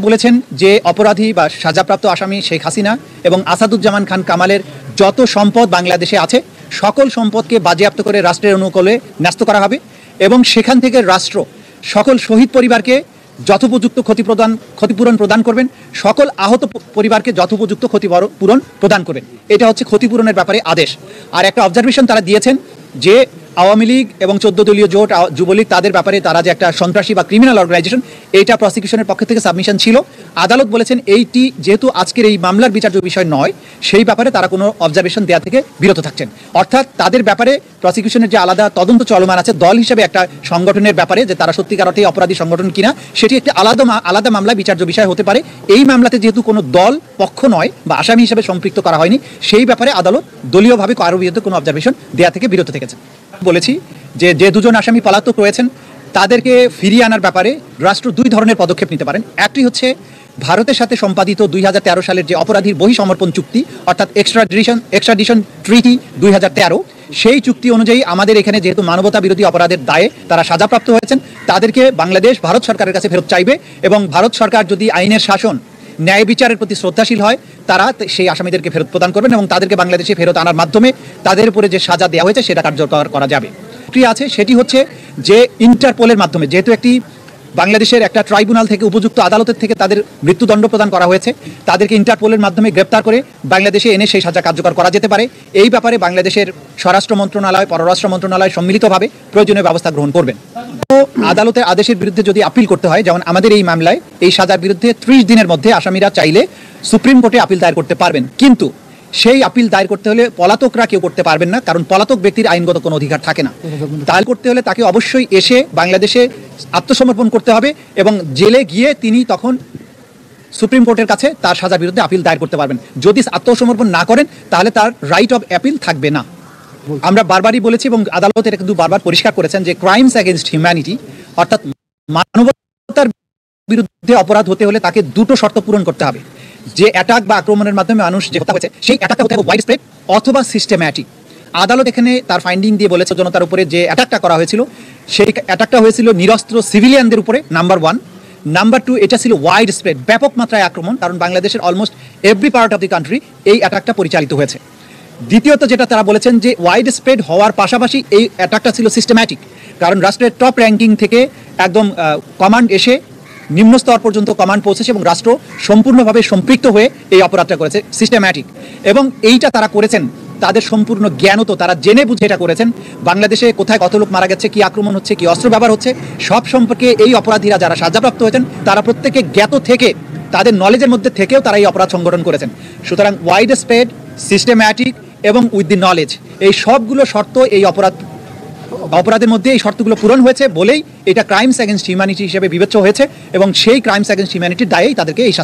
বলেছেন যে অপরাধী বা সাজাপ্রাপ্ত আসামি শেখ হাসিনা এবং আসাদুজ্জামান খান কামালের যত সম্পদ বাংলাদেশে আছে সকল সম্পদকে বাজেয়াপ্ত করে রাষ্ট্রের অনুকূলে ন্যস্ত করা হবে এবং সেখান থেকে রাষ্ট্র সকল শহীদ পরিবারকে যথোপযুক্ত ক্ষতিপূরণ প্রদান করবেন, সকল আহত পরিবারকে যথোপযুক্ত ক্ষতিপূরণ প্রদান করবেন। এটা হচ্ছে ক্ষতিপূরণের ব্যাপারে আদেশ। আর একটা অবজারভেশন তারা দিয়েছেন যে আওয়ামী লীগ এবং 14 দলীয় জোট যুবলীগ তাদের ব্যাপারে তারা যে একটা সন্ত্রাসী বা ক্রিমিনাল অর্গানাইজেশন, এইটা প্রসিকিউশনের পক্ষ থেকে সাবমিশন ছিল। আদালত বলেছেন এইটি যেহেতু আজকের এই মামলার বিচার্য বিষয় নয়, সেই ব্যাপারে তারা কোনো অবজারভেশন দেওয়া থেকে বিরত থাকছেন। অর্থাৎ তাদের ব্যাপারে প্রসিকিউশনের যে আলাদা তদন্ত চলমান আছে দল হিসেবে একটা সংগঠনের ব্যাপারে যে তারা সত্যিকার অর্থে অপরাধী সংগঠন কিনা সেটি একটি আলাদা মামলা বিচার্য বিষয় হতে পারে। এই মামলাতে যেহেতু কোনো দল পক্ষ নয় বা আসামি হিসেবে সম্পৃক্ত করা হয়নি, সেই ব্যাপারে আদালত দলীয়ভাবে কারো বিরুদ্ধে কোনো অবজারভেশন দেওয়া থেকে বিরত থেকেছে। বলেছি যে দুজন আসামি পলাতক রয়েছেন তাদেরকে ফিরিয়ে আনার ব্যাপারে রাষ্ট্র দুই ধরনের পদক্ষেপ নিতে পারেন। একটি হচ্ছে ভারতের সাথে সম্পাদিত 2013 সালের যে অপরাধীর বহিসমর্পণ চুক্তি অর্থাৎ এক্সট্রাডিশন ট্রিটি 2013, সেই চুক্তি অনুযায়ী আমাদের এখানে যেহেতু মানবতা বিরোধী অপরাধের দায়ে তারা সাজাপ্রাপ্ত হয়েছেন, তাদেরকে বাংলাদেশ ভারত সরকারের কাছে ফেরত চাইবে এবং ভারত সরকার যদি আইনের শাসন ন্যায় বিচারের প্রতি শ্রদ্ধাশীল হয় তারা সেই আসামিদেরকে ফেরত প্রদান করবেন এবং তাদেরকে বাংলাদেশে ফেরত আনার মাধ্যমে তাদের উপরে যে সাজা দেওয়া হয়েছে সেটা কার্যকর করা যাবে। আছে সেটি হচ্ছে যে ইন্টারপোলের মাধ্যমে, যেহেতু একটি বাংলাদেশের একটা ট্রাইব্যুনাল থেকে উপযুক্ত আদালতের থেকে তাদের মৃত্যুদণ্ড প্রদান করা হয়েছে, তাদেরকে ইন্টারপোলের মাধ্যমে গ্রেপ্তার করে বাংলাদেশে এনে সেই সাজা কার্যকর করা যেতে পারে। এই ব্যাপারে বাংলাদেশের স্বরাষ্ট্র মন্ত্রণালয়, পররাষ্ট্র মন্ত্রণালয় সম্মিলিতভাবে প্রয়োজনীয় ব্যবস্থা গ্রহণ করবেন। তো আদালতের আদেশের বিরুদ্ধে যদি আপিল করতে হয়, যেমন আমাদের এই মামলায় এই সাজার বিরুদ্ধে 30 দিনের মধ্যে আসামিরা চাইলে সুপ্রিম কোর্টে আপিল দায়ের করতে পারবেন, কিন্তু সেই আপিল দায়ের করতে হলে পলাতকরা কেউ করতে পারবেন না, কারণ পলাতক ব্যক্তির আইনগত কোনো অধিকার থাকে না। দায়ের করতে হলে তাকে অবশ্যই এসে বাংলাদেশে আত্মসমর্পণ করতে হবে এবং জেলে গিয়ে তিনি তখন সুপ্রিম কোর্টের কাছে তার সাজার বিরুদ্ধে আপিল দায়ের করতে পারবেন। যদি আত্মসমর্পণ না করেন তাহলে তার রাইট অফ অ্যাপিল থাকবে না। আমরা বারবারই বলেছি এবং আদালত এটা কিন্তু বারবার পরিষ্কার করেছেন যে ক্রাইমস অ্যাগেনস্ট হিউম্যানিটি অর্থাৎ মানবতার বিরুদ্ধে অপরাধ হতে হলে তাকে দুটো শর্ত পূরণ করতে হবে। যে অ্যাটাক বা আক্রমণের মাধ্যমে মানুষ যে হত্যা হয়েছে সেই অ্যাটাকটা হতে হবে ওয়াইড স্প্রেড অথবা সিস্টেম্যাটিক। আদালত এখানে তার ফাইন্ডিং দিয়ে বলেছে জনতার উপরে যে অ্যাটাকটা করা হয়েছিল সেই অ্যাটাকটা হয়েছিল নিরস্ত্র সিভিলিয়ানদের উপরে, নাম্বার 1। নাম্বার 2, এটা ছিল ওয়াইড স্প্রেড, ব্যাপক মাত্রায় আক্রমণ, কারণ বাংলাদেশের almost every part of the country এই অ্যাটাকটা পরিচালিত হয়েছে। দ্বিতীয়ত যেটা তারা বলেছেন যে ওয়াইড স্প্রেড হওয়ার পাশাপাশি এই অ্যাটাকটা ছিল সিস্টেম্যাটিক, কারণ রাষ্ট্রের টপ র্যাঙ্কিং থেকে একদম কমান্ড এসে নিম্ন স্তর পর্যন্ত কমান্ড পৌঁছেছে এবং রাষ্ট্র সম্পূর্ণভাবে সম্পৃক্ত হয়ে এই অপরাধটা করেছে, সিস্টেম্যাটিক। এবং এইটা তারা করেছেন তাদের সম্পূর্ণ জ্ঞানত, তারা জেনে বুঝে এটা করেছেন। বাংলাদেশে কোথায় কত লোক মারা গেছে, কি আক্রমণ হচ্ছে, কি অস্ত্র ব্যবহার হচ্ছে, সব সম্পর্কে এই অপরাধীরা যারা সাজাপ্রাপ্ত হয়েছেন তারা প্রত্যেকে জ্ঞাত থেকে তাদের নলেজের মধ্যে থেকেও তারা এই অপরাধ সংগঠন করেছেন। সুতরাং ওয়াইড স্প্রেড, সিস্টেম্যাটিক এবং উইথ দি নলেজ, এই সবগুলো শর্ত এই অপরাধের মধ্যে এই শর্তগুলো পূরণ হয়েছে বলেই এটা ক্রাইমস অ্যাগেনস্ট হিউম্যানিটি হিসেবে বিবেচ্য হয়েছে এবং সেই ক্রাইমস অ্যাগেনস্ট হিউম্যানিটির দায়েই তাদেরকে এই